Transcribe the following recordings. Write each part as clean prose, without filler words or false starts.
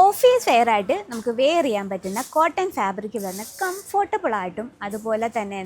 Office വെയറായിട്ട് നമുക്ക് wear ചെയ്യാൻ പറ്റുന്ന കോട്ടൺ ഫാബ്രിക് വരുന്ന കംഫർട്ടബിളായിട്ടും അതുപോലെ തന്നെ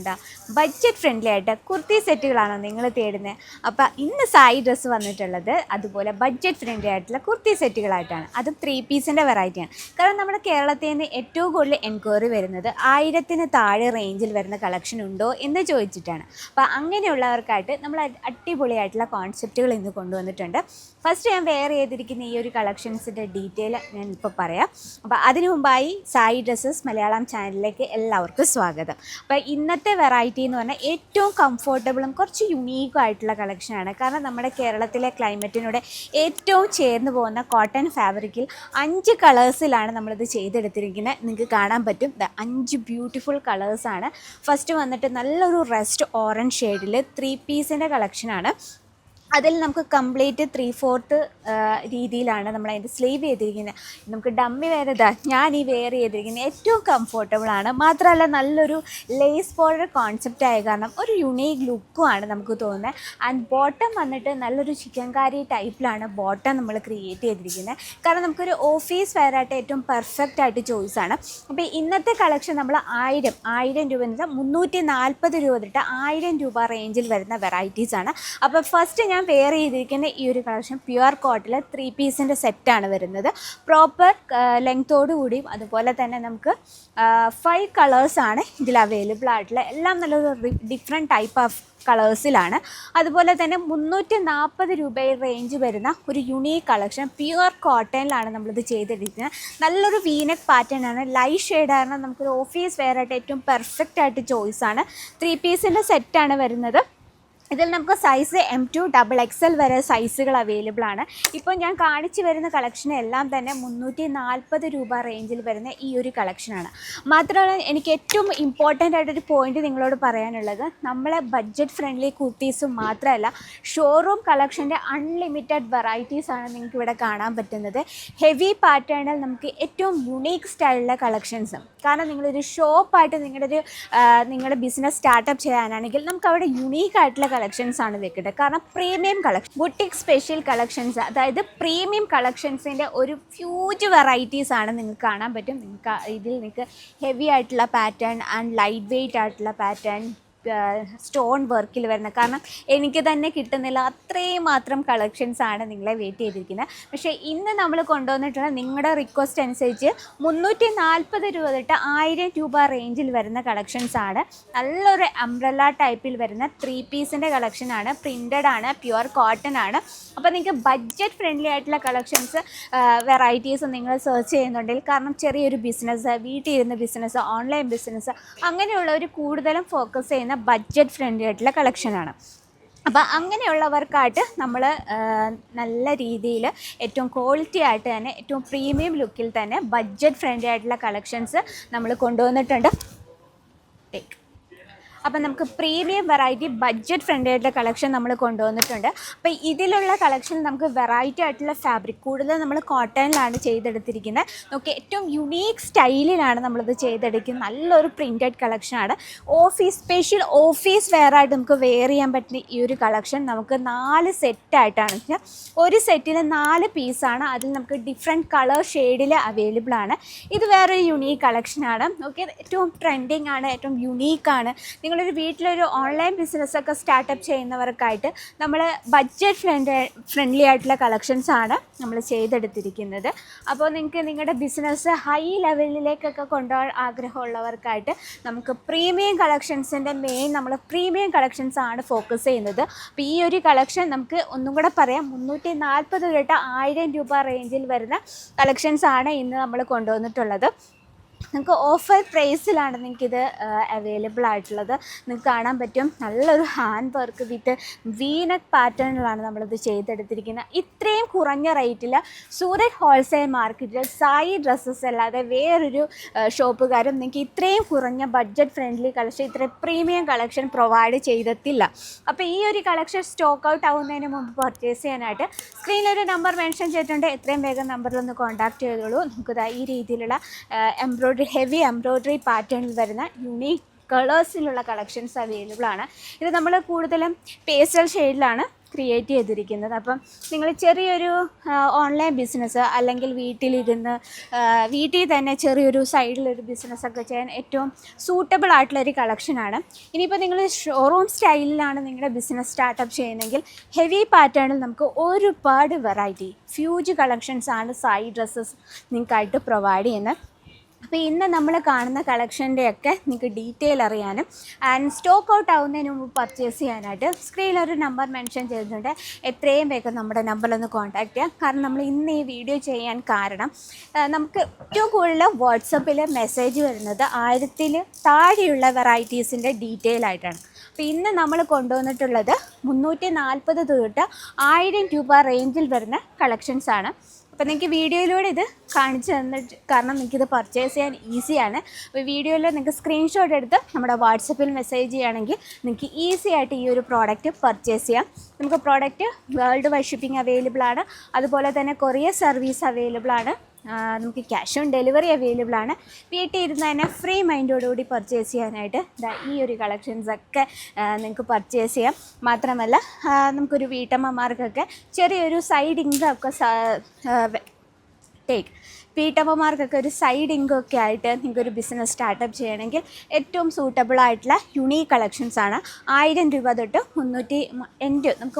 ബഡ്ജറ്റ് ഫ്രണ്ട്ലി ആയിട്ട് കുർത്തി സെറ്റുകളാണോ നിങ്ങൾ തേടുന്നത്? അപ്പോൾ ഇന്ന് സായി ഡ്രസ്സ് വന്നിട്ടുള്ളത് അതുപോലെ ബഡ്ജറ്റ് ഫ്രണ്ട്ലി ആയിട്ടുള്ള കുർത്തി സെറ്റുകളായിട്ടാണ്. അതും 3 പീസിൻ്റെ വെറൈറ്റിയാണ്. കാരണം നമ്മുടെ കേരളത്തിൽ നിന്ന് ഏറ്റവും കൂടുതൽ എൻക്വയറി വരുന്നത് 1000-ന് താഴെ റേഞ്ചിൽ വരുന്ന കളക്ഷൻ ഉണ്ടോ എന്ന് ചോദിച്ചിട്ടാണ്. അപ്പോൾ അങ്ങനെയുള്ളവർക്കായിട്ട് നമ്മൾ അടിപൊളിയായിട്ടുള്ള കോൺസെപ്റ്റുകൾ ഇന്ന് കൊണ്ടുവന്നിട്ടുണ്ട്. ഫസ്റ്റ് ഞാൻ വെയർ ചെയ്തിരിക്കുന്ന ഈ ഒരു കളക്ഷൻസിൻ്റെ ഡീറ്റെയിൽ ഞാൻ ഇപ്പോൾ പറയാം. അപ്പോൾ അതിനു മുമ്പായി സായി ഡ്രസ്സസ് മലയാളം ചാനലിലേക്ക് എല്ലാവർക്കും സ്വാഗതം. അപ്പോൾ ഇന്നത്തെ വെറൈറ്റി എന്ന് പറഞ്ഞാൽ ഏറ്റവും കംഫർട്ടബിളും കുറച്ച് യുണീക്കും ആയിട്ടുള്ള കളക്ഷനാണ്. കാരണം നമ്മുടെ കേരളത്തിലെ ക്ലൈമറ്റിനോട് ഏറ്റവും ചേർന്ന് പോകുന്ന കോട്ടൺ ഫാബ്രിക്കിൽ 5 കളേഴ്സിലാണ് നമ്മളിത് ചെയ്തെടുത്തിരിക്കുന്നത്. നിങ്ങൾക്ക് കാണാൻ പറ്റും 5 ബ്യൂട്ടിഫുൾ കളേഴ്സാണ്. ഫസ്റ്റ് വന്നിട്ട് നല്ലൊരു റെസ്റ്റ് ഓറഞ്ച് ഷെയ്ഡിൽ 3 പീസിൻ്റെ കളക്ഷനാണ്. അതിൽ നമുക്ക് കംപ്ലീറ്റ് 3/4 രീതിയിലാണ് നമ്മളതിൻ്റെ സ്ലീവ് ചെയ്തിരിക്കുന്നത്. നമുക്ക് ഡമ്മി വേറെ ഞാൻ ഈ വെയർ ചെയ്തിരിക്കുന്നത് ഏറ്റവും കംഫർട്ടബിളാണ്. മാത്രമല്ല നല്ലൊരു ലേസ് ബോർഡർ കോൺസെപ്റ്റ് ആയ കാരണം ഒരു യുണീക്ക് ലുക്കുമാണ് നമുക്ക് തോന്നുന്നത്. ആൻഡ് ബോട്ടം വന്നിട്ട് നല്ലൊരു ചിക്കൻ കാരി ടൈപ്പിലാണ് ബോട്ടം നമ്മൾ ക്രിയേറ്റ് ചെയ്തിരിക്കുന്നത്. കാരണം നമുക്കൊരു ഓഫീസ് വെയറായിട്ട് ഏറ്റവും പെർഫെക്റ്റ് ആയിട്ട് ചോയ്സാണ്. അപ്പോൾ ഇന്നത്തെ കളക്ഷൻ നമ്മൾ 1000 രൂപ 340 രൂപ തൊട്ട് 1000 രൂപ റേഞ്ചിൽ വരുന്ന വെറൈറ്റീസാണ്. അപ്പോൾ ഫസ്റ്റ് ഞാൻ വെയർ ചെയ്തിരിക്കുന്ന ഈ ഒരു കളക്ഷൻ പ്യുവർ കോട്ടിൽ 3 പീസിൻ്റെ സെറ്റാണ് വരുന്നത്. പ്രോപ്പർ ലെങ്ത്തോടു കൂടിയും അതുപോലെ തന്നെ നമുക്ക് 5 കളേഴ്സാണ് ഇതിൽ അവൈലബിൾ ആയിട്ടുള്ള. എല്ലാം നല്ലൊരു ഡിഫറെൻറ്റ് ടൈപ്പ് ഓഫ് കളേഴ്സിലാണ്. അതുപോലെ തന്നെ 340 രൂപ റേഞ്ച് വരുന്ന ഒരു യുണീക്ക് കളക്ഷൻ പ്യുവർ കോട്ടണിലാണ് നമ്മളിത് ചെയ്തെടുക്കുന്നത്. നല്ലൊരു വീനെക്ക് പാറ്റേൺ ആണ്, ലൈറ്റ് ഷെയ്ഡാണ്. നമുക്കൊരു ഓഫീസ് വെയറായിട്ട് ഏറ്റവും പെർഫെക്റ്റ് ആയിട്ട് ചോയ്സാണ്. 3 പീസിൻ്റെ സെറ്റാണ് വരുന്നത്. ഇതിൽ നമുക്ക് സൈസ് M2 XXL വരെ സൈസുകൾ അവൈലബിൾ ആണ്. ഇപ്പോൾ ഞാൻ കാണിച്ചു വരുന്ന കളക്ഷനെല്ലാം തന്നെ 340 രൂപ റേഞ്ചിൽ വരുന്ന ഈ ഒരു കളക്ഷനാണ്. മാത്രമല്ല എനിക്ക് ഏറ്റവും ഇമ്പോർട്ടൻ്റ് ആയിട്ടൊരു പോയിന്റ് നിങ്ങളോട് പറയാനുള്ളത്, നമ്മളെ ബഡ്ജറ്റ് ഫ്രണ്ട്ലി കുർത്തീസും മാത്രമല്ല ഷോറൂം കളക്ഷൻ്റെ അൺലിമിറ്റഡ് വെറൈറ്റീസാണ് നിങ്ങൾക്ക് ഇവിടെ കാണാൻ പറ്റുന്നത്. ഹെവി പാറ്റേണിൽ നമുക്ക് ഏറ്റവും യുണീക്ക് സ്റ്റൈലിലെ കളക്ഷൻസ്. കാരണം നിങ്ങളൊരു ഷോപ്പായിട്ട് നിങ്ങളുടെ ബിസിനസ് സ്റ്റാർട്ടപ്പ് ചെയ്യാനാണെങ്കിൽ നമുക്ക് അവിടെ യുണീക്ക് ആയിട്ടുള്ള കളക്ഷൻസ് ആണ് വെക്കേണ്ടത്. കാരണം premium collection, boutique special collections, അതായത് പ്രീമിയം കളക്ഷൻസിൻ്റെ ഒരു ഹ്യൂജ് വെറൈറ്റീസ് ആണ് നിങ്ങൾക്ക് കാണാൻ പറ്റും. നിങ്ങൾക്ക് ഹെവി ആയിട്ടുള്ള പാറ്റേൺ ആൻഡ് ലൈറ്റ് വെയ്റ്റ് ആയിട്ടുള്ള പാറ്റേൺ, സ്റ്റോൺ വർക്കിൽ വരുന്ന, കാരണം എനിക്ക് തന്നെ കിട്ടുന്നില്ല അത്രയും മാത്രം കളക്ഷൻസാണ് നിങ്ങളെ വെയിറ്റ് ചെയ്തിരിക്കുന്നത്. പക്ഷേ ഇന്ന് നമ്മൾ കൊണ്ടുവന്നിട്ടുള്ള നിങ്ങളുടെ റിക്വസ്റ്റ് അനുസരിച്ച് 340 രൂപ തൊട്ട് 1000 രൂപ റേഞ്ചിൽ വരുന്ന കളക്ഷൻസാണ്. നല്ലൊരു അംബ്രല്ല ടൈപ്പിൽ വരുന്ന 3 പീസിൻ്റെ കളക്ഷനാണ്. പ്രിൻ്റഡ് ആണ്, പ്യുവർ കോട്ടൺ ആണ്. അപ്പോൾ നിങ്ങൾക്ക് ബഡ്ജറ്റ് ഫ്രണ്ട്ലി ആയിട്ടുള്ള കളക്ഷൻസ് വെറൈറ്റീസ് നിങ്ങൾ സെർച്ച് ചെയ്യുന്നുണ്ടെങ്കിൽ, കാരണം ചെറിയൊരു ബിസിനസ്, വീട്ടിലിരുന്ന് ബിസിനസ്, ഓൺലൈൻ ബിസിനസ്, അങ്ങനെയുള്ളവർ കൂടുതലും ഫോക്കസ് ചെയ്യുന്ന ബഡ്ജറ്റ് ഫ്രണ്ട്ലി ആയിട്ടുള്ള കളക്ഷനാണ്. അപ്പോൾ അങ്ങനെയുള്ളവർക്കായിട്ട് നമ്മൾ നല്ല രീതിയിൽ ഏറ്റവും ക്വാളിറ്റി ആയിട്ട് തന്നെ ഏറ്റവും പ്രീമിയം ലുക്കിൽ തന്നെ ബഡ്ജറ്റ് ഫ്രണ്ട്ലി ആയിട്ടുള്ള കളക്ഷൻസ് നമ്മൾ കൊണ്ടുവന്നിട്ടുണ്ട്. അപ്പം നമുക്ക് പ്രീമിയം വെറൈറ്റി ബഡ്ജറ്റ് ഫ്രണ്ട്ലി ആയിട്ടുള്ള കളക്ഷൻ നമ്മൾ കൊണ്ടുവന്നിട്ടുണ്ട്. അപ്പോൾ ഇതിലുള്ള കളക്ഷൻ നമുക്ക് വെറൈറ്റി ആയിട്ടുള്ള ഫാബ്രിക്, കൂടുതൽ നമ്മൾ കോട്ടണിലാണ് ചെയ്തെടുത്തിരിക്കുന്നത്. നമുക്ക് ഏറ്റവും യുണീക്ക് സ്റ്റൈലിലാണ് നമ്മളിത് ചെയ്തെടുക്കുന്നത്. നല്ലൊരു പ്രിൻറ്റഡ് കളക്ഷനാണ്. സ്പെഷ്യൽ ഓഫീസ് വെയറായിട്ട് നമുക്ക് വെയർ ചെയ്യാൻ പറ്റുന്ന ഈ ഒരു കളക്ഷൻ നമുക്ക് 4 സെറ്റായിട്ടാണ്. ഒരു സെറ്റിൽ 4 പീസാണ്. അതിൽ നമുക്ക് ഡിഫറെൻറ്റ് കളർ ഷെയ്ഡിൽ അവൈലബിൾ ആണ്. ഇത് വേറൊരു യുണീക്ക് കളക്ഷനാണ്. ഓക്കെ, ഏറ്റവും ട്രെൻഡിങ് ആണ്, ഏറ്റവും യുണീക്കാണ്. നിങ്ങളൊരു വീട്ടിലൊരു ഓൺലൈൻ ബിസിനസ്സൊക്കെ സ്റ്റാർട്ടപ്പ് ചെയ്യുന്നവർക്കായിട്ട് നമ്മൾ ബഡ്ജറ്റ് ഫ്രണ്ട്ലി ആയിട്ടുള്ള കളക്ഷൻസാണ് നമ്മൾ ചെയ്തെടുത്തിരിക്കുന്നത്. അപ്പോൾ നിങ്ങൾക്ക് നിങ്ങളുടെ ബിസിനസ് ഹൈ ലെവലിലേക്കൊക്കെ കൊണ്ടുപോകാൻ ആഗ്രഹമുള്ളവർക്കായിട്ട് നമുക്ക് പ്രീമിയം കളക്ഷൻസിൻ്റെ നമ്മൾ പ്രീമിയം കളക്ഷൻസാണ് ഫോക്കസ് ചെയ്യുന്നത്. അപ്പോൾ ഈ ഒരു കളക്ഷൻ നമുക്ക് ഒന്നും കൂടെ പറയാം, 340 തൊട്ട് 1000 രൂപ റേഞ്ചിൽ വരുന്ന കളക്ഷൻസാണ് ഇന്ന് നമ്മൾ കൊണ്ടുവന്നിട്ടുള്ളത്. നിങ്ങൾക്ക് ഓഫർ പ്രൈസിലാണ് നിങ്ങൾക്കിത് അവൈലബിൾ ആയിട്ടുള്ളത്. നിങ്ങൾക്ക് കാണാൻ പറ്റും നല്ലൊരു ഹാൻഡ് വർക്ക് വിത്ത് വീനക്ക് പാറ്റേണിലാണ് നമ്മളിത് ചെയ്തെടുത്തിരിക്കുന്നത്. ഇത്രയും കുറഞ്ഞ റേറ്റിൽ സൂരറ്റ് ഹോൾസെയിൽ മാർക്കറ്റിൽ സായി ഡ്രസ്സസ് അല്ലാതെ വേറൊരു ഷോപ്പുകാരും നിങ്ങൾക്ക് ഇത്രയും കുറഞ്ഞ ബഡ്ജറ്റ് ഫ്രണ്ട്ലി കളക്ഷൻ, ഇത്രയും പ്രീമിയം കളക്ഷൻ പ്രൊവൈഡ് ചെയ്തിട്ടില്ല. അപ്പോൾ ഈ ഒരു കളക്ഷൻ സ്റ്റോക്ക് ഔട്ട് ആവുന്നതിന് മുമ്പ് പർച്ചേസ് ചെയ്യാനായിട്ട് സ്ക്രീനിലൊരു നമ്പർ മെൻഷൻ ചെയ്തിട്ടുണ്ട്. എത്രയും വേഗം നമ്പറിലൊന്ന് കോൺടാക്റ്റ് ചെയ്തോളൂ. നമുക്കിത് ഈ രീതിയിലുള്ള ഹെവി എംബ്രോയ്ഡറി പാറ്റേണിൽ വരുന്ന യുണീക്ക് കളേഴ്സിലുള്ള കളക്ഷൻസ് അവൈലബിൾ ആണ്. ഇത് നമ്മൾ കൂടുതലും പേസ്റ്റൽ ഷെയ്ഡിലാണ് ക്രിയേറ്റ് ചെയ്തിരിക്കുന്നത്. അപ്പം നിങ്ങൾ ചെറിയൊരു ഓൺലൈൻ ബിസിനസ് അല്ലെങ്കിൽ വീട്ടിൽ തന്നെ ചെറിയൊരു സൈഡിലൊരു ബിസിനസ്സൊക്കെ ചെയ്യാൻ ഏറ്റവും സൂട്ടബിൾ ആയിട്ടുള്ളൊരു കളക്ഷനാണ്. ഇനിയിപ്പോൾ നിങ്ങൾ ഷോറൂം സ്റ്റൈലിലാണ് നിങ്ങളുടെ ബിസിനസ് സ്റ്റാർട്ടപ്പ് ചെയ്യുന്നതെങ്കിൽ ഹെവി പാറ്റേണിൽ നമുക്ക് ഒരുപാട് വെറൈറ്റി ഫ്യൂജ് കളക്ഷൻസ് ആണ് സായി ഡ്രസ്സസ് നിങ്ങൾക്കായിട്ട് പ്രൊവൈഡ് ചെയ്യുന്നത്. അപ്പോൾ ഇന്ന് നമ്മൾ കാണുന്ന കളക്ഷൻ്റെയൊക്കെ നിങ്ങൾക്ക് ഡീറ്റെയിൽ അറിയാനും ആൻഡ് സ്റ്റോക്ക് ഔട്ട് ആവുന്നതിന് മുമ്പ് പർച്ചേസ് ചെയ്യാനായിട്ട് സ്ക്രീനിലൊരു നമ്പർ മെൻഷൻ ചെയ്തിട്ടുണ്ട്. എത്രയും വേഗം നമ്മുടെ നമ്പറിലൊന്ന് കോൺടാക്റ്റ് ചെയ്യാം. കാരണം നമ്മൾ ഇന്ന് ഈ വീഡിയോ ചെയ്യാൻ കാരണം നമുക്ക് ഏറ്റവും കൂടുതൽ വാട്സപ്പിൽ മെസ്സേജ് വരുന്നത് 1000-ൽ താഴെയുള്ള വെറൈറ്റീസിൻ്റെ ഡീറ്റെയിൽ ആയിട്ടാണ്. അപ്പോൾ ഇന്ന് നമ്മൾ കൊണ്ടുവന്നിട്ടുള്ളത് 340 തൊട്ട് 1000 രൂപ റേഞ്ചിൽ വരുന്ന കളക്ഷൻസാണ്. അപ്പോൾ നിങ്ങൾക്ക് വീഡിയോയിലൂടെ ഇത് കാണിച്ചു തന്നിട്ട്, കാരണം നിങ്ങൾക്കിത് പർച്ചേസ് ചെയ്യാൻ ഈസിയാണ്. അപ്പോൾ വീഡിയോയിൽ നിങ്ങൾക്ക് സ്ക്രീൻഷോട്ട് എടുത്ത് നമ്മുടെ വാട്സപ്പിൽ മെസ്സേജ് ചെയ്യുകയാണെങ്കിൽ നിങ്ങൾക്ക് ഈസി ആയിട്ട് ഈ ഒരു പ്രോഡക്റ്റ് പർച്ചേസ് ചെയ്യാം. നമുക്ക് product world wide shipping available ആണ്. അതുപോലെ തന്നെ കൊറിയർ സർവീസ് അവൈലബിൾ ആണ്. നമുക്ക് ക്യാഷ് ഓൺ ഡെലിവറി അവൈലബിൾ ആണ്. വീട്ടിൽ ഇരുന്ന് തന്നെ ഫ്രീ മൈൻഡോടുകൂടി പർച്ചേസ് ചെയ്യാനായിട്ട് ഈ ഒരു കളക്ഷൻസൊക്കെ നിങ്ങൾക്ക് പർച്ചേസ് ചെയ്യാം. മാത്രമല്ല നമുക്കൊരു വീട്ടമ്മമാർക്കൊക്കെ ചെറിയൊരു സൈഡ് ഇൻകം ഒക്കെ വീട്ടമ്മമാർക്കൊക്കെ ഒരു സൈഡ് ഇൻകം ഒക്കെ ആയിട്ട് നിങ്ങൾക്കൊരു ബിസിനസ് സ്റ്റാർട്ടപ്പ് ചെയ്യണമെങ്കിൽ ഏറ്റവും സൂട്ടബിൾ ആയിട്ടുള്ള യുണീക്ക് കളക്ഷൻസാണ്. 1000 രൂപ തൊട്ട് നമുക്ക്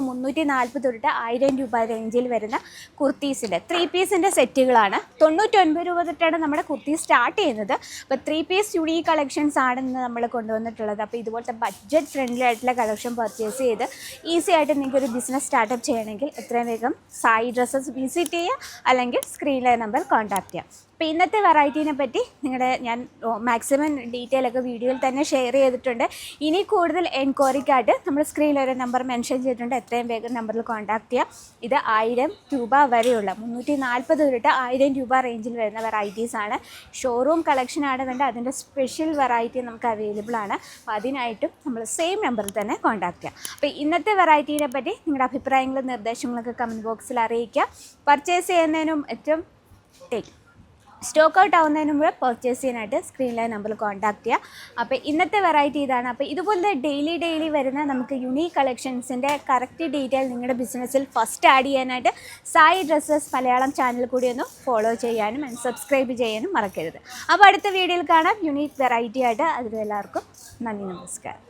340 തൊട്ട് 1000 രൂപ റേഞ്ചിൽ വരുന്ന കുർത്തീസിൻ്റെ 3 പീസിൻ്റെ സെറ്റുകളാണ്. 99 രൂപ തൊട്ടാണ് നമ്മുടെ കുർത്തി സ്റ്റാർട്ട് ചെയ്യുന്നത്. അപ്പോൾ 3 പീസ് യുണീക്ക് കളക്ഷൻസ് ആണെന്ന് നമ്മൾ കൊണ്ടുവന്നിട്ടുള്ളത്. അപ്പോൾ ഇതുപോലത്തെ ബഡ്ജറ്റ് ഫ്രണ്ട്ലി ആയിട്ടുള്ള കളക്ഷൻ പർച്ചേസ് ചെയ്ത് ഈസി ആയിട്ട് നിങ്ങൾക്കൊരു ബിസിനസ് സ്റ്റാർട്ടപ്പ് ചെയ്യണമെങ്കിൽ എത്രയും വേഗം സായി ഡ്രസ്സസ് വിസിറ്റ് ചെയ്യുക, അല്ലെങ്കിൽ സ്ക്രീനിലെ നമ്പർ കോൺടാക്ട് ചെയ്യാം. അപ്പോൾ ഇന്നത്തെ വെറൈറ്റീനെ പറ്റി ഞാൻ മാക്സിമം ഡീറ്റെയിൽ ഒക്കെ വീഡിയോയിൽ തന്നെ ഷെയർ ചെയ്തിട്ടുണ്ട്. ഇനി കൂടുതൽ എൻക്വയറിക്കായിട്ട് നമ്മൾ സ്ക്രീനിൽ ഒരു നമ്പർ മെൻഷൻ ചെയ്തിട്ടുണ്ട്. എത്രയും വേഗം നമ്പറിൽ കോൺടാക്ട് ചെയ്യാം. ഇത് 1000 രൂപ വരെയുള്ള 340 തൊട്ട് 1000 രൂപ റേഞ്ചിൽ വരുന്ന വെറൈറ്റീസാണ്. ഷോറൂം കളക്ഷൻ ആണ് വേണ്ട, അതിൻ്റെ സ്പെഷ്യൽ വെറൈറ്റി നമുക്ക് അവൈലബിൾ ആണ്. അപ്പോൾ അതിനായിട്ടും നമ്മൾ സെയിം നമ്പറിൽ തന്നെ കോൺടാക്ട് ചെയ്യാം. അപ്പോൾ ഇന്നത്തെ വെറൈറ്റീനെ പറ്റി നിങ്ങളുടെ അഭിപ്രായങ്ങളും നിർദ്ദേശങ്ങളൊക്കെ കമൻറ്റ് ബോക്സിൽ അറിയിക്കുക. പർച്ചേസ് ചെയ്യുന്നതിനും സ്റ്റോക്ക് ഔട്ട് ആവുന്നതിന് മുമ്പ് പർച്ചേസ് ചെയ്യാനായിട്ട് സ്ക്രീനിലെ നമ്പറിൽ കോൺടാക്ട് ചെയ്യുക. അപ്പോൾ ഇന്നത്തെ വെറൈറ്റി ഇതാണ്. അപ്പോൾ ഇതുപോലത്തെ ഡെയിലി വരുന്ന നമുക്ക് യുണീക്ക് കളക്ഷൻസിൻ്റെ കറക്റ്റ് ഡീറ്റെയിൽ നിങ്ങളുടെ ബിസിനസ്സിൽ ഫസ്റ്റ് ആഡ് ചെയ്യാനായിട്ട് സായി ഡ്രസ്സസ് മലയാളം ചാനൽ കൂടി ഒന്ന് ഫോളോ ചെയ്യാനും ആൻഡ് സബ്സ്ക്രൈബ് ചെയ്യാനും മറക്കരുത്. അപ്പോൾ അടുത്ത വീഡിയോയിൽ കാണാം യുണീക്ക് വെറൈറ്റി ആയിട്ട്. അതിലെല്ലാവർക്കും നന്ദി, നമസ്കാരം.